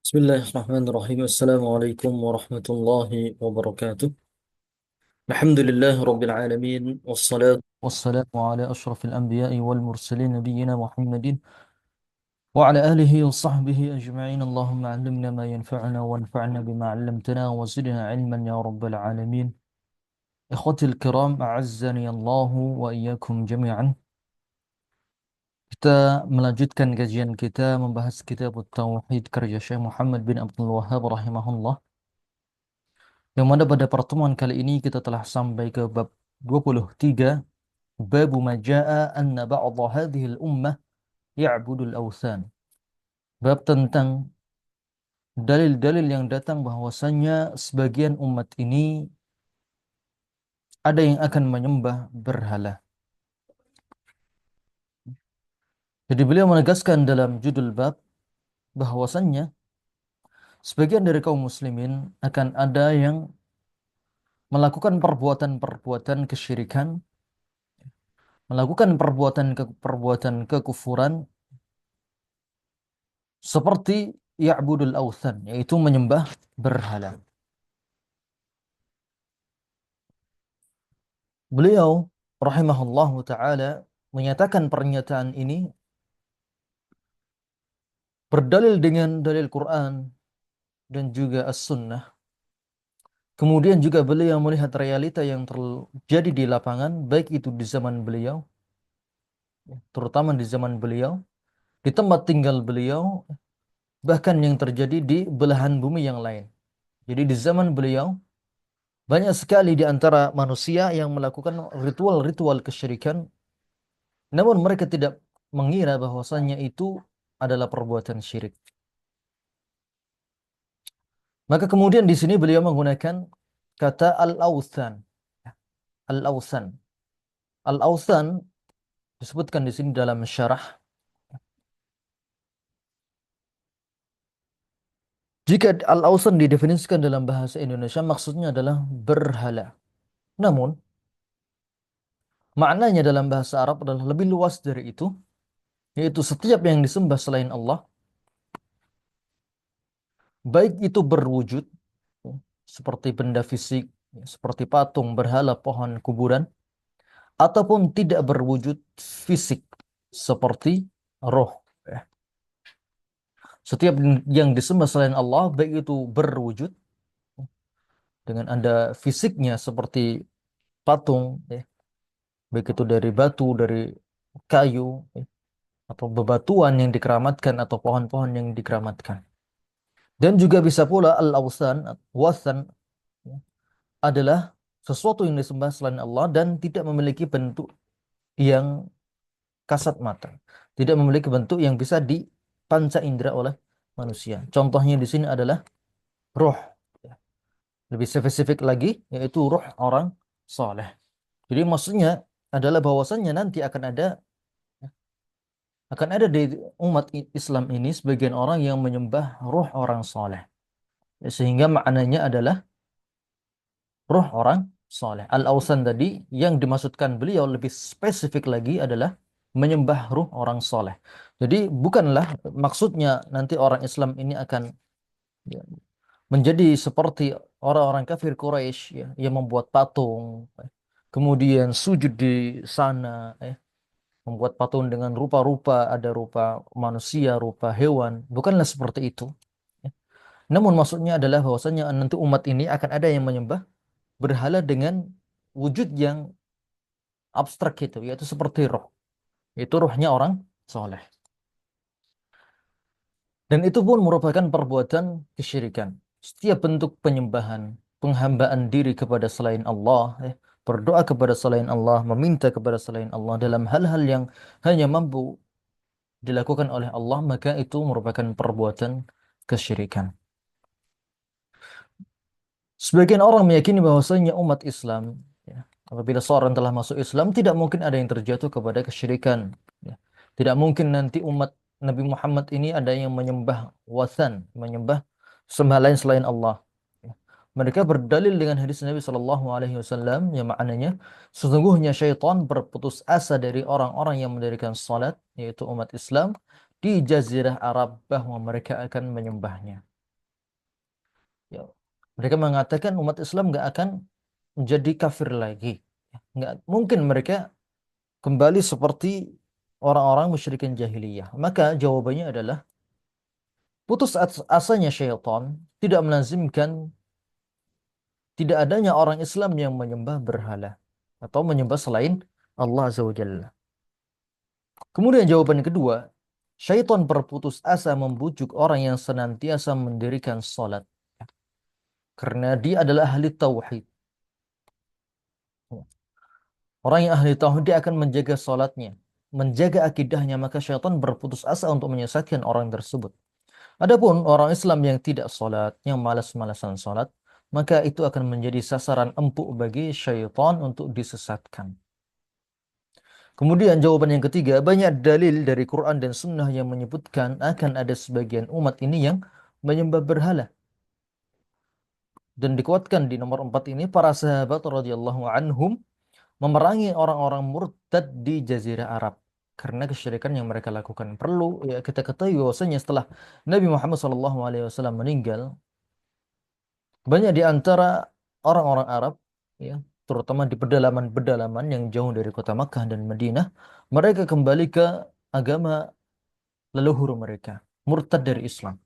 بسم الله الرحمن الرحيم. السلام عليكم ورحمة الله وبركاته. الحمد لله رب العالمين، والصلاة والسلام على أشرف الأنبياء والمرسلين، نبينا محمد وعلى آله وصحبه أجمعين. اللهم علمنا ما ينفعنا وانفعنا بما علمتنا وزدنا علما يا رب العالمين. إخوتي الكرام، أعزني الله وإياكم جميعا. Kita melanjutkan kajian kita membahas kitab Tauhid karya Syekh Muhammad bin Abdul Wahhab rahimahullah. Yang mana pada pertemuan kali ini kita telah sampai ke bab 23, bab majaa anna ba'dha hadhihi al-ummah ya'budul awthan. Bab tentang dalil-dalil yang datang bahwasannya sebagian umat ini ada yang akan menyembah berhala. Jadi beliau menegaskan dalam judul bab bahwasannya sebagian dari kaum muslimin akan ada yang melakukan perbuatan-perbuatan kesyirikan, melakukan perbuatan kekufuran seperti ya'budul awthan, yaitu menyembah berhala. Beliau rahimahullahu taala menyatakan pernyataan ini berdalil dengan dalil Quran dan juga As-Sunnah. Kemudian juga beliau melihat realita yang terjadi di lapangan, baik itu di zaman beliau, terutama di zaman beliau, di tempat tinggal beliau, bahkan yang terjadi di belahan bumi yang lain. Jadi di zaman beliau banyak sekali di antara manusia yang melakukan ritual-ritual kesyirikan, namun mereka tidak mengira bahwasannya itu adalah perbuatan syirik. Maka kemudian di sini beliau menggunakan kata al-awthan. Al-awthan. Al-awthan disebutkan di sini dalam syarah. Jika al-awthan didefinisikan dalam bahasa Indonesia, maksudnya adalah berhala. Namun, maknanya dalam bahasa Arab adalah lebih luas dari itu, yaitu setiap yang disembah selain Allah, baik itu berwujud, ya, seperti benda fisik, ya, seperti patung, berhala, pohon, kuburan, ataupun tidak berwujud fisik, seperti roh. Ya. Setiap yang disembah selain Allah, baik itu berwujud, dengan ada fisiknya seperti patung, ya, baik itu dari batu, dari kayu, ya, atau bebatuan yang dikeramatkan, atau pohon-pohon yang dikeramatkan. Dan juga bisa pula al-awthan, wathan, ya, adalah sesuatu yang disembah selain Allah dan tidak memiliki bentuk yang kasat mata, tidak memiliki bentuk yang bisa dipanca indera oleh manusia. Contohnya di sini adalah roh. Ya. Lebih spesifik lagi, yaitu roh orang soleh. Jadi maksudnya adalah bahwasannya nanti akan ada di umat Islam ini sebagian orang yang menyembah roh orang soleh. Sehingga maknanya adalah roh orang soleh. Al-awsan tadi yang dimaksudkan beliau lebih spesifik lagi adalah menyembah ruh orang soleh. Jadi bukanlah maksudnya nanti orang Islam ini akan, ya, menjadi seperti orang-orang kafir Quraisy, ya, yang membuat patung, kemudian sujud di sana, membuat patung dengan rupa-rupa, ada rupa manusia, rupa hewan. Bukanlah seperti itu. Ya. Namun maksudnya adalah bahwasanya nanti umat ini akan ada yang menyembah berhala dengan wujud yang abstrak itu, yaitu seperti roh. Itu rohnya orang soleh. Dan itu pun merupakan perbuatan kesyirikan. Setiap bentuk penyembahan, penghambaan diri kepada selain Allah, berdoa kepada selain Allah, meminta kepada selain Allah dalam hal-hal yang hanya mampu dilakukan oleh Allah, maka itu merupakan perbuatan kesyirikan. Sebagian orang meyakini bahwasanya umat Islam, ya, apabila seorang telah masuk Islam, tidak mungkin ada yang terjatuh kepada kesyirikan. Ya. Tidak mungkin nanti umat Nabi Muhammad ini ada yang menyembah wathan, menyembah sembah lain selain Allah. Ya. Mereka berdalil dengan hadis Nabi Shallallahu Alaihi Wasallam yang maknanya sesungguhnya syaitan berputus asa dari orang-orang yang mendirikan salat, yaitu umat Islam di Jazirah Arab, bahwa mereka akan menyembahnya. Ya, mereka mengatakan umat Islam nggak akan menjadi kafir lagi. Nggak mungkin mereka kembali seperti orang-orang musyrikin jahiliyah. Maka jawabannya adalah putus asanya syaitan tidak melazimkan tidak adanya orang Islam yang menyembah berhala atau menyembah selain Allah Azza wa Jalla. Kemudian jawaban kedua, syaitan berputus asa membujuk orang yang senantiasa mendirikan salat karena dia adalah ahli tauhid. Orang yang ahli tauhid dia akan menjaga salatnya, menjaga akidahnya, maka syaitan berputus asa untuk menyesatkan orang tersebut. Adapun orang Islam yang tidak salat, yang malas-malasan salat, maka itu akan menjadi sasaran empuk bagi syaitan untuk disesatkan. Kemudian jawaban yang ketiga, banyak dalil dari Quran dan Sunnah yang menyebutkan akan ada sebagian umat ini yang menyembah berhala. Dan dikuatkan di nomor 4 ini, para sahabat radhiyallahu anhum memerangi orang-orang murtad di Jazirah Arab. Karena kesyirikan yang mereka lakukan. Perlu ya kita ketahui bahwasanya setelah Nabi Muhammad SAW meninggal, banyak di antara orang-orang Arab, ya, terutama di pedalaman-pedalaman yang jauh dari kota Makkah dan Madinah, mereka kembali ke agama leluhur mereka, murtad dari Islam.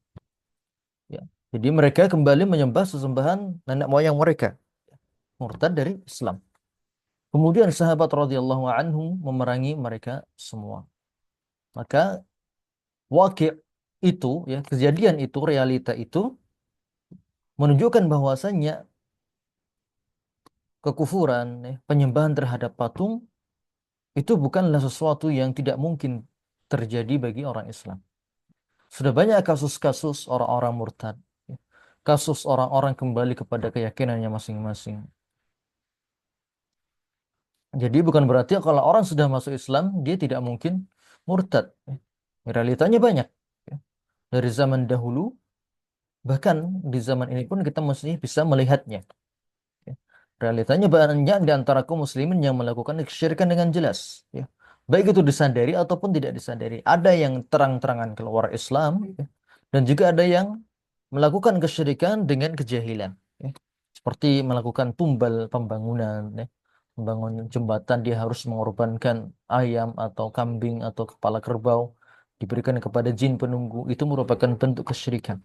Ya. Jadi mereka kembali menyembah sesembahan nenek moyang mereka, murtad dari Islam. Kemudian sahabat radhiyallahu anhum memerangi mereka semua. Maka wakil itu, ya, kejadian itu, realita itu menunjukkan bahwasannya kekufuran, ya, penyembahan terhadap patung itu bukanlah sesuatu yang tidak mungkin terjadi bagi orang Islam. Sudah banyak kasus-kasus orang-orang murtad, ya. Kasus orang-orang kembali kepada keyakinannya masing-masing. Jadi bukan berarti kalau orang sudah masuk Islam, dia tidak mungkin murtad, ya. Realitanya banyak, ya. Dari zaman dahulu, bahkan di zaman ini pun kita mesti bisa melihatnya. Ya. Realitanya banyak di antara kaum muslimin yang melakukan kesyirikan dengan jelas. Ya. Baik itu disadari ataupun tidak disadari. Ada yang terang-terangan keluar Islam, ya. Dan juga ada yang melakukan kesyirikan dengan kejahilan. Ya. Seperti melakukan tumbal pembangunan. Ya. Membangun jembatan dia harus mengorbankan ayam atau kambing atau kepala kerbau. Diberikan kepada jin penunggu. Itu merupakan bentuk kesyirikan.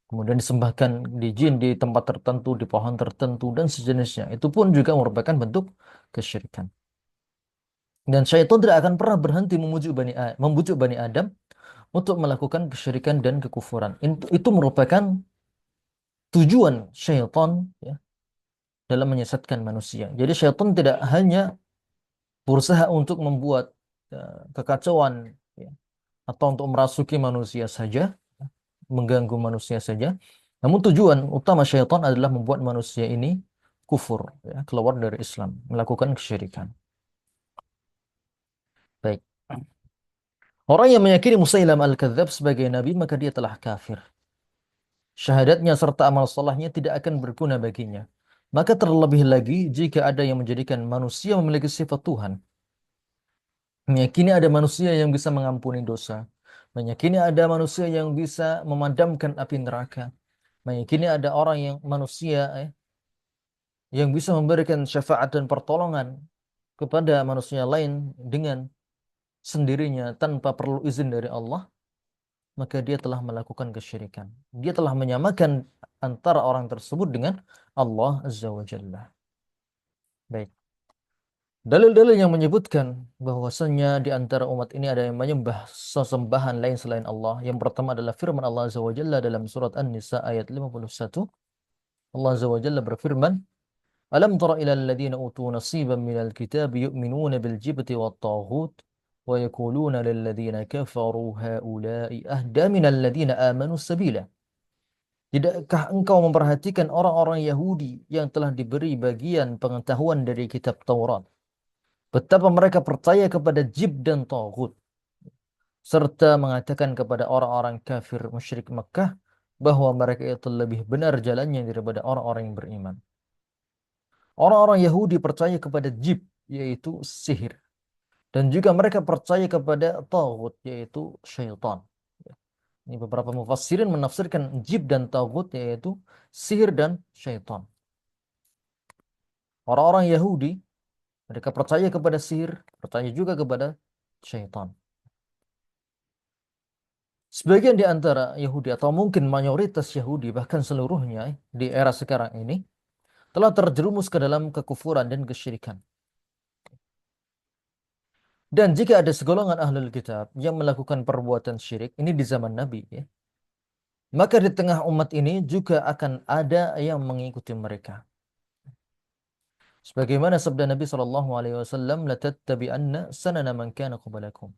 Kemudian disembahkan di jin di tempat tertentu, di pohon tertentu, dan sejenisnya. Itu pun juga merupakan bentuk kesyirikan. Dan syaitan tidak akan pernah berhenti membujuk Bani Adam untuk melakukan kesyirikan dan kekufuran. Itu merupakan tujuan syaitan, ya, dalam menyesatkan manusia. Jadi syaitan tidak hanya berusaha untuk membuat kekacauan, ya, atau untuk merasuki manusia saja, mengganggu manusia saja. Namun tujuan utama syaitan adalah membuat manusia ini kufur, ya, keluar dari Islam, melakukan kesyirikan. Baik. Orang yang meyakini Musailam al-Kadzab sebagai nabi, maka dia telah kafir. Syahadatnya serta amal salahnya tidak akan berguna baginya. Maka terlebih lagi jika ada yang menjadikan manusia memiliki sifat Tuhan. Meyakini ada manusia yang bisa mengampuni dosa. Meyakini ada manusia yang bisa memadamkan api neraka. Meyakini ada orang yang manusia, yang bisa memberikan syafaat dan pertolongan kepada manusia lain dengan sendirinya tanpa perlu izin dari Allah, maka dia telah melakukan kesyirikan. Dia telah menyamakan antara orang tersebut dengan Allah Azza wa Jalla. Baik. Dalil-dalil yang menyebutkan bahwasannya di antara umat ini ada yang menyembah sesembahan lain selain Allah. Yang pertama adalah firman Allah Azza wa Jalla dalam surat An-Nisa ayat 51. Allah Azza wa Jalla berfirman, "Alam tara ilal ladzina utu nasiban minal kitab yu'minuna bil jibti wat taghut wa yaquluna lil ladzina kafaru haula'i ahda minal ladzina amanu sabila." Tidakkah engkau memperhatikan orang-orang Yahudi yang telah diberi bagian pengetahuan dari kitab Taurat? Betapa mereka percaya kepada jib dan taghut, serta mengatakan kepada orang-orang kafir musyrik Mekah bahwa mereka itu lebih benar jalannya daripada orang-orang yang beriman. Orang-orang Yahudi percaya kepada jib, yaitu sihir. Dan juga mereka percaya kepada taghut, yaitu syaitan. Ini beberapa mufassirin menafsirkan jib dan tagut yaitu sihir dan syaitan. Orang-orang Yahudi mereka percaya kepada sihir, percaya juga kepada syaitan. Sebagian di antara Yahudi atau mungkin mayoritas Yahudi bahkan seluruhnya di era sekarang ini telah terjerumus ke dalam kekufuran dan kesyirikan. Dan jika ada segolongan ahlul kitab yang melakukan perbuatan syirik ini di zaman Nabi ya, maka di tengah umat ini juga akan ada yang mengikuti mereka. Sebagaimana sabda Nabi sallallahu alaihi wasallam, "La tattabi'anna sanana man kana qablakum."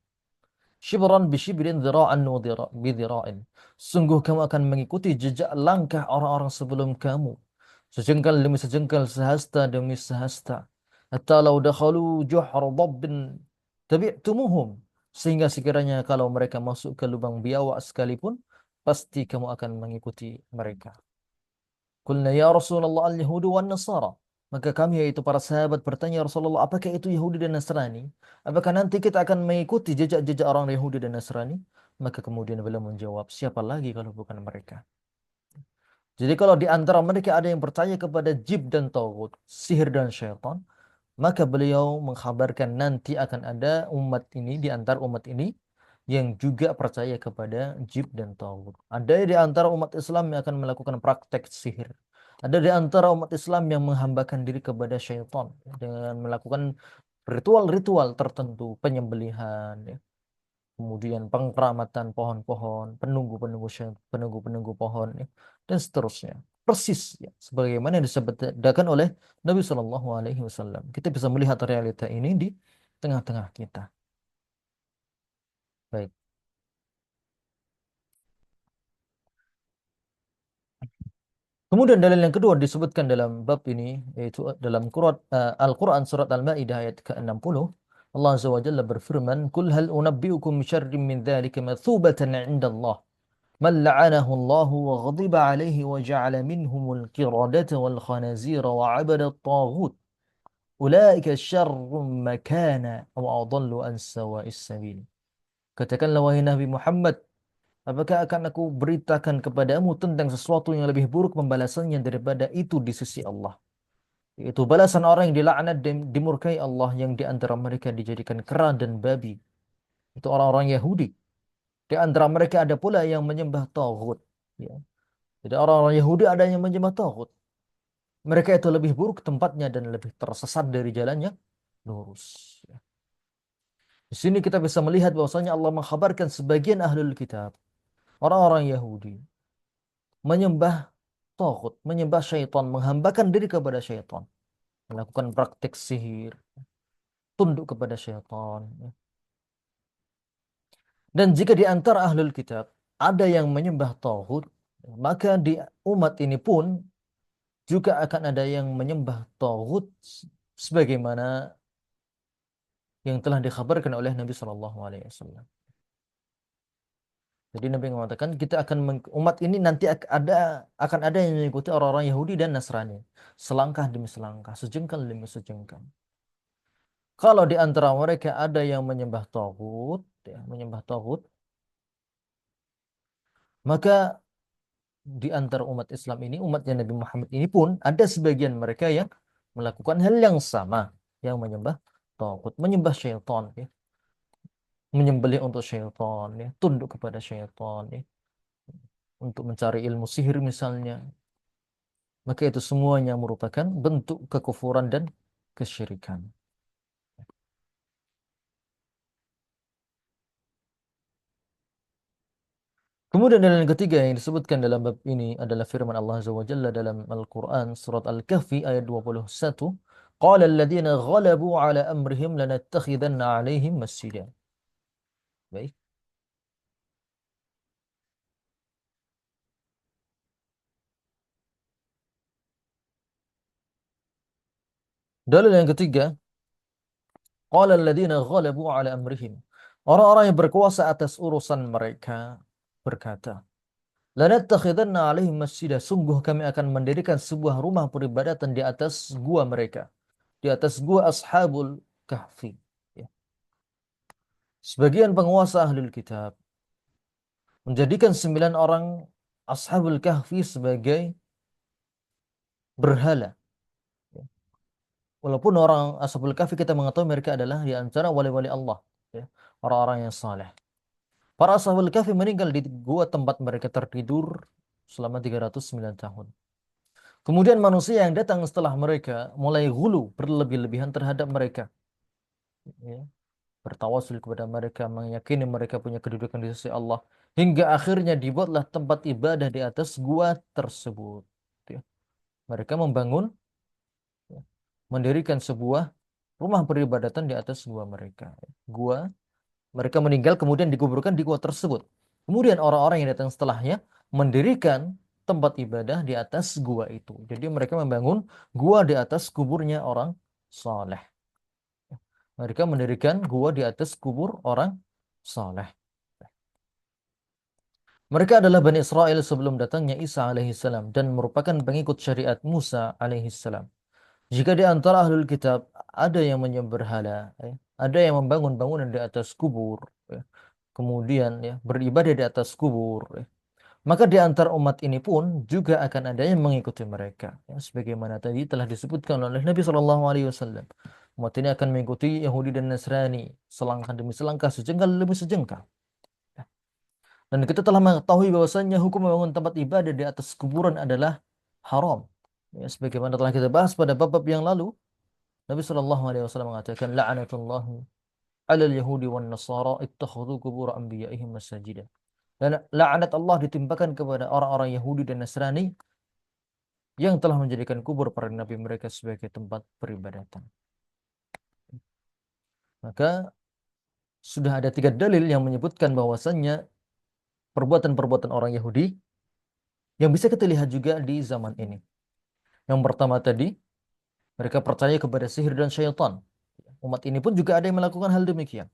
Shibran bi shibrin dhira'an wa bi dhira'in. Sungguh kamu akan mengikuti jejak langkah orang-orang sebelum kamu. Sejengkal demi sejengkal, sehasta demi sehasta. Hatta law dakhalu juhra dabbin tabi'tumuhum. Sehingga sekiranya kalau mereka masuk ke lubang biawak sekalipun, pasti kamu akan mengikuti mereka. Qulna ya Rasulullah al-Yahudu wan Nasara. Maka kami yaitu para sahabat bertanya, "Ya Rasulullah, apakah itu Yahudi dan Nasrani? Apakah nanti kita akan mengikuti jejak-jejak orang Yahudi dan Nasrani?" Maka kemudian beliau menjawab, "Siapa lagi kalau bukan mereka?" Jadi kalau di antara mereka ada yang percaya kepada jib dan tagut, sihir dan syaitan, maka beliau mengkhabarkan nanti akan ada umat ini, di antara umat ini yang juga percaya kepada jib dan tagut. Ada di antara umat Islam yang akan melakukan praktek sihir. Ada di antara umat Islam yang menghambakan diri kepada syaitan dengan melakukan ritual-ritual tertentu, penyembelihan, ya. Kemudian pengkeramatan pohon-pohon, penunggu-penunggu pohon, ya, dan seterusnya. Persis ya, sebagaimana yang disebutkan oleh Nabi Shallallahu Alaihi Wasallam. Kita bisa melihat realita ini di tengah-tengah kita. Baik. Kemudian dalil yang kedua disebutkan dalam bab ini yaitu dalam Al-Quran surat Al-Maidah ayat ke-60. Allah Azza wa Jalla berfirman, "Qul hal unabbiukum syarrim min dzalika mathubatan 'inda Allah, man la'anahu Allah wa ghadiba 'alaihi wa ja'ala minhumul qiradata wal khanazira wa 'abada at-taghut. Ulaika syarrun makana wa adallu an sawa'is sabil." Katakanlah wahai Nabi Muhammad, apakah akan aku beritakan kepadamu tentang sesuatu yang lebih buruk pembalasannya daripada itu di sisi Allah? Yaitu balasan orang yang dilaknat dan dimurkai Allah yang di antara mereka dijadikan kera dan babi. Itu orang-orang Yahudi. Di antara mereka ada pula yang menyembah taghut. Ya. Jadi orang-orang Yahudi ada yang menyembah taghut. Mereka itu lebih buruk tempatnya dan lebih tersesat dari jalannya lurus. Ya. Di sini kita bisa melihat bahwasanya Allah mengkhabarkan sebagian ahlul kitab, orang-orang Yahudi, menyembah taghut, menyembah syaitan, menghambakan diri kepada syaitan, melakukan praktik sihir, tunduk kepada syaitan. Ya. Dan jika di antara ahlul kitab ada yang menyembah taghut, maka di umat ini pun juga akan ada yang menyembah taghut sebagaimana yang telah dikhabarkan oleh Nabi Shallallahu Alaihi Wasallam. Jadi Nabi mengatakan kita akan umat ini nanti akan ada yang mengikuti orang-orang Yahudi dan Nasrani, selangkah demi selangkah, sejengkal demi sejengkal. Kalau di antara mereka ada yang menyembah taghut, ya, menyembah taghut, maka di antara umat Islam ini, umatnya Nabi Muhammad ini pun ada sebagian mereka yang melakukan hal yang sama, yang menyembah taghut, menyembah syaitan, ya, menyembelih untuk syaitan, ya, tunduk kepada syaitan, ya, untuk mencari ilmu sihir misalnya. Maka itu semuanya merupakan bentuk kekufuran dan kesyirikan. Kemudian dalil yang ketiga yang disebutkan dalam bab ini adalah firman Allah Azza wa Jalla dalam Al-Quran surat Al-Kahfi ayat 21. Qala alladhina ghalabu ala amrihim lanattakhidanna alaihim masjida. Baik. Dalil yang ketiga, qala alladhina ghalabu ala amrihim. Orang-orang yang berkuasa atas urusan mereka berkata, lanattakhidanna alaihim masjida. Sungguh kami akan mendirikan sebuah rumah peribadatan di atas gua mereka. Di atas gua Ashabul Kahfi. Ya. Sebagian penguasa ahlul kitab menjadikan 9 orang Ashabul Kahfi sebagai berhala. Walaupun orang Ashabul Kahfi kita mengetahui mereka adalah di antara wali-wali Allah, ya, orang-orang yang saleh. Para Ashabul Kahfi meninggal di gua tempat mereka tertidur selama 309 tahun. Kemudian manusia yang datang setelah mereka mulai gulu, berlebih-lebihan terhadap mereka, ya, bertawasul kepada mereka, meyakini mereka punya kedudukan di sisi Allah, hingga akhirnya dibuatlah tempat ibadah di atas gua tersebut. Ya. Mereka membangun, ya, mendirikan sebuah rumah peribadatan di atas gua mereka. Gua, mereka meninggal kemudian dikuburkan di gua tersebut. Kemudian orang-orang yang datang setelahnya mendirikan tempat ibadah di atas gua itu. Jadi mereka membangun gua di atas kuburnya orang saleh. Mereka mendirikan gua di atas kubur orang saleh. Mereka adalah Bani Israel sebelum datangnya Isa alaihissalam dan merupakan pengikut syariat Musa alaihissalam. Jika di antara ahlul kitab ada yang menyembah berhala, ya, ada yang membangun bangunan di atas kubur, ya, kemudian ya, beribadah di atas kubur, ya, maka di antara umat ini pun juga akan ada yang mengikuti mereka. Ya, sebagaimana tadi telah disebutkan oleh Nabi Shallallahu Alaihi Wasallam, umat ini akan mengikuti Yahudi dan Nasrani selangkah demi selangkah, sejengkal demi sejengkal. Dan kita telah mengetahui bahwasannya hukum membangun tempat ibadah di atas kuburan adalah haram. Ya, sebagaimana telah kita bahas pada bab yang lalu, Nabi Shallallahu Alaihi Wasallam mengatakan, "La'anatullahi 'alal yahudi wan nasara ittakhadhu qubur anbiya'ihim masajida." Dan laknat Allah ditimpakan kepada orang-orang Yahudi dan Nasrani yang telah menjadikan kubur para nabi mereka sebagai tempat peribadatan. Maka sudah ada 3 dalil yang menyebutkan bahwasannya perbuatan-perbuatan orang Yahudi yang bisa kita lihat juga di zaman ini. Yang pertama tadi, mereka percaya kepada sihir dan syaitan. Umat ini pun juga ada yang melakukan hal demikian.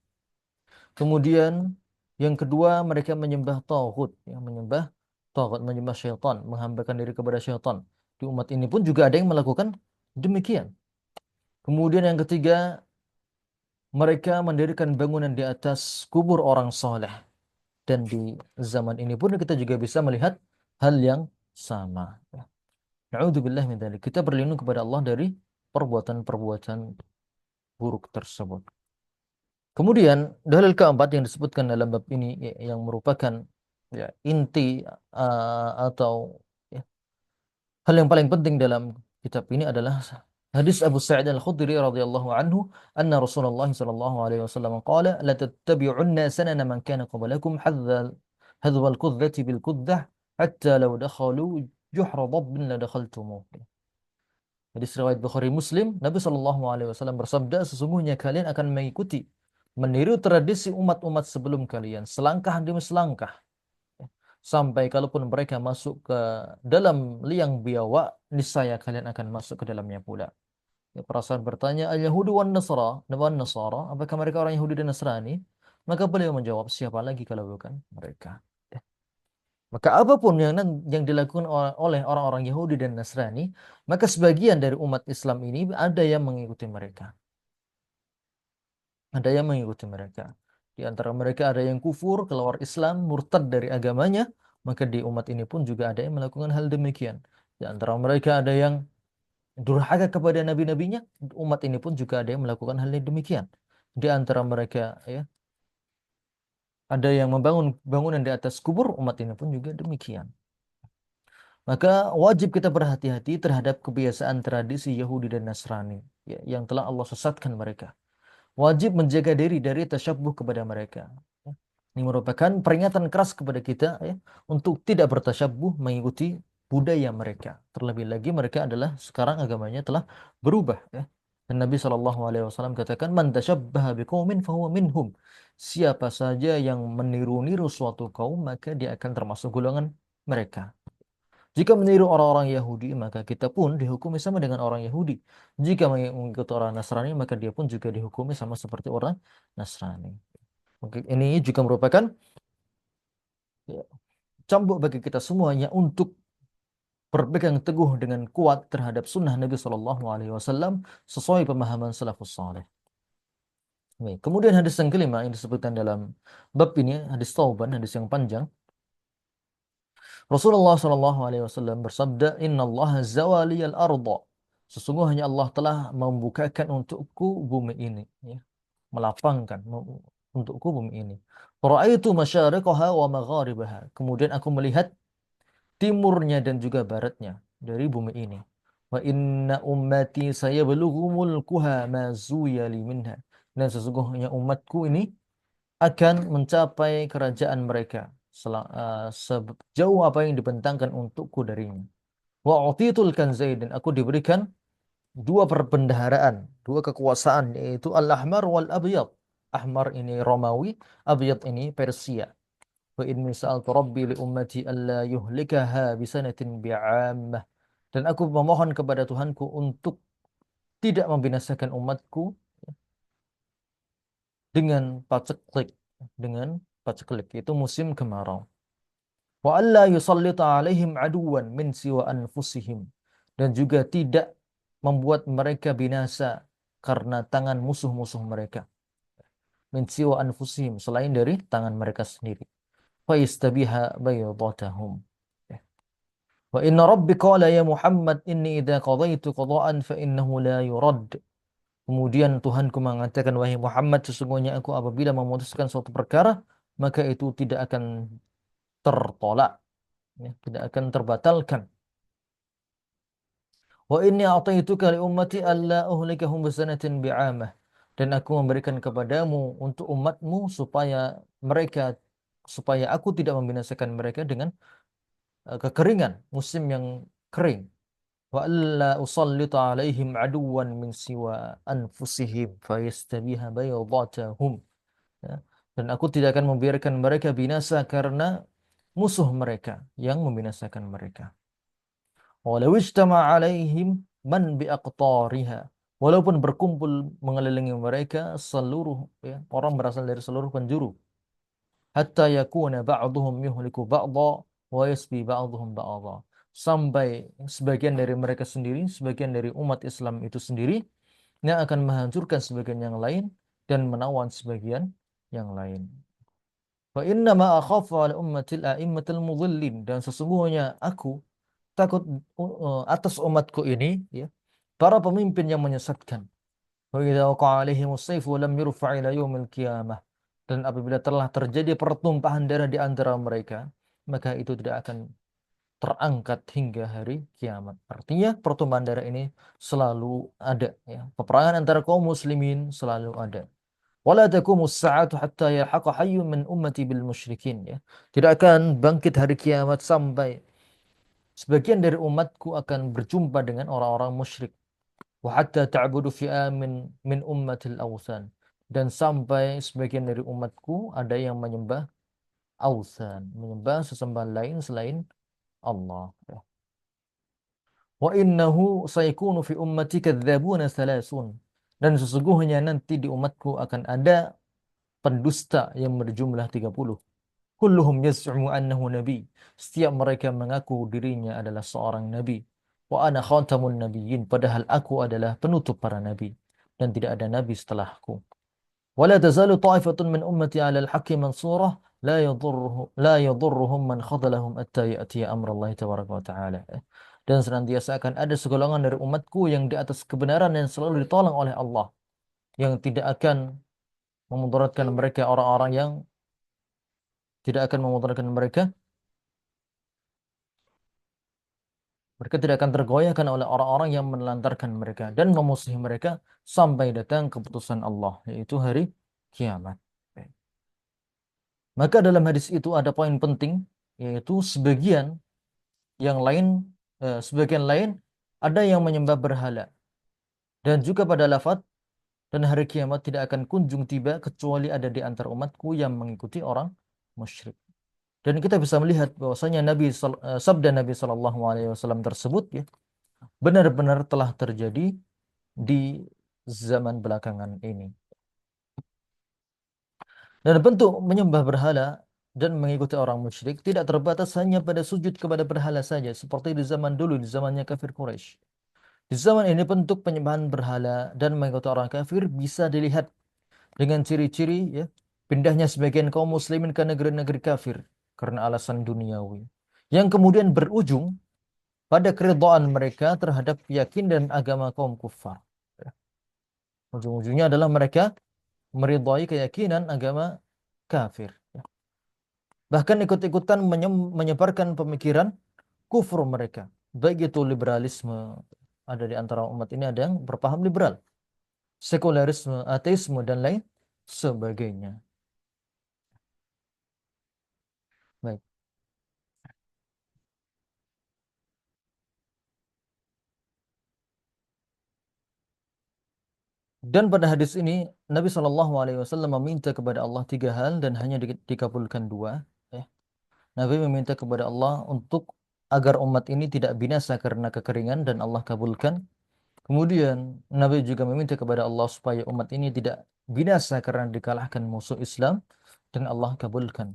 Kemudian yang kedua, mereka menyembah tauhid, yang menyembah tauhid, menyembah syaitan, menghambakan diri kepada syaitan. Di umat ini pun juga ada yang melakukan demikian. Kemudian yang ketiga, mereka mendirikan bangunan di atas kubur orang soleh. Dan di zaman ini pun kita juga bisa melihat hal yang sama. Na'udzubillah min dzalik. Kita berlindung kepada Allah dari perbuatan-perbuatan buruk tersebut. Kemudian dalil keempat yang disebutkan dalam bab ini, yang merupakan ya, inti atau ya, hal yang paling penting dalam kitab ini adalah hadis Abu Sa'id Al-Khudri radhiyallahu anhu, anna Rasulullah sallallahu alaihi wasallam qala la tattabi'unna sanana man kana qablakum hadwa al-qudhati bil quddah hatta law dakhalu juhra dabbin la dakhaltumuh. Hadis riwayat Bukhari Muslim, Nabi sallallahu alaihi wasallam bersabda, sesungguhnya kalian akan mengikuti, meniru tradisi umat-umat sebelum kalian selangkah demi selangkah, sampai kalaupun mereka masuk ke dalam liang biawak, niscaya kalian akan masuk ke dalamnya pula. Ya, para sahabat bertanya, Al-Yahudi wan Nasara, apakah mereka orang Yahudi dan Nasrani? Maka beliau menjawab, siapa lagi kalau bukan mereka? Ya. Maka apapun yang dilakukan oleh orang-orang Yahudi dan Nasrani, maka sebagian dari umat Islam ini ada yang mengikuti mereka. Ada yang mengikuti mereka. Di antara mereka ada yang kufur, keluar Islam, murtad dari agamanya, maka di umat ini pun juga ada yang melakukan hal demikian. Di antara mereka ada yang durhaka kepada nabi-nabinya, umat ini pun juga ada yang melakukan hal yang demikian. Di antara mereka ya, ada yang membangun bangunan di atas kubur, umat ini pun juga demikian. Maka wajib kita berhati-hati terhadap kebiasaan tradisi Yahudi dan Nasrani, ya, yang telah Allah sesatkan mereka. Wajib menjaga diri dari tasyabbuh kepada mereka. Ini merupakan peringatan keras kepada kita, ya, untuk tidak bertasyabbuh mengikuti budaya mereka. Terlebih lagi mereka adalah sekarang agamanya telah berubah. Ya. Dan Nabi SAW katakan, "Man tasyabbaha biqaumin fahuwa minhum." Siapa saja yang meniru-niru suatu kaum, maka dia akan termasuk golongan mereka. Jika meniru orang-orang Yahudi, maka kita pun dihukumi sama dengan orang Yahudi. Jika mengikuti orang Nasrani, maka dia pun juga dihukumi sama seperti orang Nasrani. Maka ini juga merupakan, ya, cambuk bagi kita semuanya untuk berpegang teguh dengan kuat terhadap sunnah Nabi Shallallahu Alaihi Wasallam sesuai pemahaman salafus saleh. Baik. Kemudian hadis yang kelima yang disebutkan dalam bab ini, hadis Tauban, hadis yang panjang. Rasulullah Shallallahu Alaihi Wasallam bersabda, Inna Allah zawaliyal arda. Sesungguhnya Allah telah membukakan untukku bumi ini, ya, melapangkan untukku bumi ini. Ra'aitu masyariqaha wa magharibaha. Kemudian aku melihat timurnya dan juga baratnya dari bumi ini. Wa inna ummati sayablugu mulkuha ma zuyali minha. Dan sesungguhnya umatku ini akan mencapai kerajaan mereka sejauh apa yang dibentangkan untukku darinya. Wa utitul kanzain, dan aku diberikan dua perbendaharaan, dua kekuasaan, yaitu al-ahmar wal abyad. Ahmar ini Romawi, abyad ini Persia. Wa inni sa'altu rabbi li ummati alla yuhlikaha bisanatin bi'ammah. Dan aku memohon kepada Tuhanku untuk tidak membinasakan umatku dengan paceklik, dengan paceklik itu musim kemarau. Wa alla yusallita alaihim aduwan min siwa anfusihim, dan juga tidak membuat mereka binasa karena tangan musuh-musuh mereka, min siwa anfusihim, selain dari tangan mereka sendiri. Fa yastabiha baydatahum. Wa inna rabbi qala ya Muhammad inni idza qadaitu qada'an fa innahu la yurad. Kemudian Tuhanku mengatakan, wahai Muhammad, sesungguhnya aku apabila memutuskan suatu perkara, maka itu tidak akan tertolak, ya, tidak akan terbatalkan. Wa inni a'taituka li ummati alla uhlikahum bisanatin bi'amah. Dan aku memberikan kepadamu untuk umatmu supaya aku tidak membinasakan mereka dengan kekeringan, musim yang kering. Wa alla usallita alaihim aduwan min siwa anfusihim fayastabiha baydatahum. Ya. Dan aku tidak akan membiarkan mereka binasa karena musuh mereka yang membinasakan mereka. Walau ijtama alaihim man biaqtariha. Walaupun berkumpul mengelilingi mereka seluruh, ya, orang berasal dari seluruh penjuru. Hatta yakuna ba'duhum yuhliku ba'dha wa yasbi ba'duhum ba'dha. Sampai sebagian dari mereka sendiri, sebagian dari umat Islam itu sendiri, yang akan menghancurkan sebagian yang lain dan menawan sebagian yang lain. Wa inna ma akhafu ala ummatil a'immatil mudhillin, dan sesungguhnya aku takut atas umatku ini, ya, para pemimpin yang menyesatkan. Wa idza waqa'a alaihimus sayfu lam yurfa' ila yaumil qiyamah. Dan apabila telah terjadi pertumpahan darah di antara mereka, maka itu tidak akan terangkat hingga hari kiamat. Artinya pertumpahan darah ini selalu ada, ya. Peperangan antara kaum muslimin selalu ada. Wala taqumus sa'atu hatta yalhaqa hayyun min ummati bil musyrikin, ya. Tidak akan bangkit hari kiamat sampai sebagian dari umatku akan berjumpa dengan orang-orang musyrik. Wa hatta ta'budu fi'amin min ummatil awsan. Dan sampai sebagian dari umatku ada yang menyembah awsan, menyembah sesembahan lain selain Allah. Wa innahu sayakunu fi ummati kadzabuna salasun. Dan sesungguhnya nanti di umatku akan ada pendusta yang berjumlah 30. Kulluhum yaz'umu annahu nabi. Setiap mereka mengaku dirinya adalah seorang nabi. Wa ana khatamun nabiyyin. Padahal aku adalah penutup para nabi. Dan tidak ada nabi setelahku. Wala tazalu ta'ifatun min ummati 'ala al-haqqi mansurah la yadurruhum man khadalahum hatta ya'tiya amrallahi tabaraka wa ta'ala. Dan senantiasa akan ada segolongan dari umatku yang di atas kebenaran yang selalu ditolong oleh Allah, yang tidak akan memudaratkan mereka, orang-orang yang tidak akan memudaratkan mereka. Mereka tidak akan tergoyahkan oleh orang-orang yang menelantarkan mereka dan memusuhi mereka sampai datang keputusan Allah, yaitu hari kiamat. Maka dalam hadis itu ada poin penting, yaitu yang lain, sebagian lain ada yang menyembah berhala. Dan juga pada lafaz, dan hari kiamat tidak akan kunjung tiba kecuali ada di antara umatku yang mengikuti orang musyrik. Dan kita bisa melihat bahwasanya sabda Nabi Shallallahu Alaihi Wasallam tersebut, ya, benar-benar telah terjadi di zaman belakangan ini. Dan bentuk menyembah berhala dan mengikuti orang musyrik tidak terbatas hanya pada sujud kepada berhala saja, seperti di zaman dulu, di zamannya kafir Quraisy. Di zaman ini bentuk penyembahan berhala dan mengikuti orang kafir bisa dilihat dengan ciri-ciri, ya, pindahnya sebagian kaum muslimin ke negeri-negeri kafir karena alasan duniawi, yang kemudian berujung pada keridhaan mereka terhadap keyakinan dan agama kaum kufar. Ya. Ujung-ujungnya adalah mereka meridhai keyakinan agama kafir. Ya. Bahkan ikut-ikutan menyebarkan pemikiran kufur mereka. Baik itu liberalisme, ada di antara umat ini ada yang berpaham liberal, sekularisme, ateisme, dan lain sebagainya. Baik. Dan pada hadis ini Nabi SAW meminta kepada Allah tiga hal dan hanya dikabulkan dua. Ya. Nabi meminta kepada Allah untuk agar umat ini tidak binasa karena kekeringan dan Allah kabulkan. Kemudian Nabi juga meminta kepada Allah supaya umat ini tidak binasa karena dikalahkan musuh Islam dan Allah kabulkan.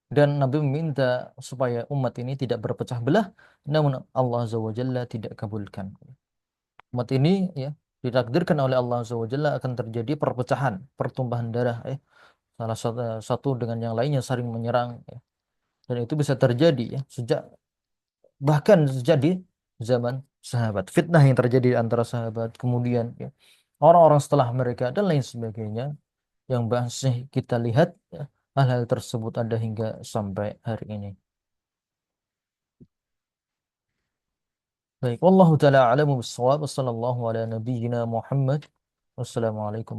Dan Nabi meminta supaya umat ini tidak berpecah belah, namun Allah Azza wa Jalla tidak kabulkan. Umat ini ya ditakdirkan oleh Allah Azza wa Jalla akan terjadi perpecahan, pertumpahan darah, salah satu dengan yang lainnya saling menyerang, ya. Dan itu bisa terjadi ya sejak bahkan sejak di zaman sahabat. Fitnah yang terjadi antara sahabat, kemudian ya, orang-orang setelah mereka dan lain sebagainya yang masih kita lihat ya, hal-hal tersebut ada hingga sampai hari ini. Baik, wallahu taala a'lamu bissawab. Wassallallahu ala nabiyyina Muhammad. Wassalamualaikum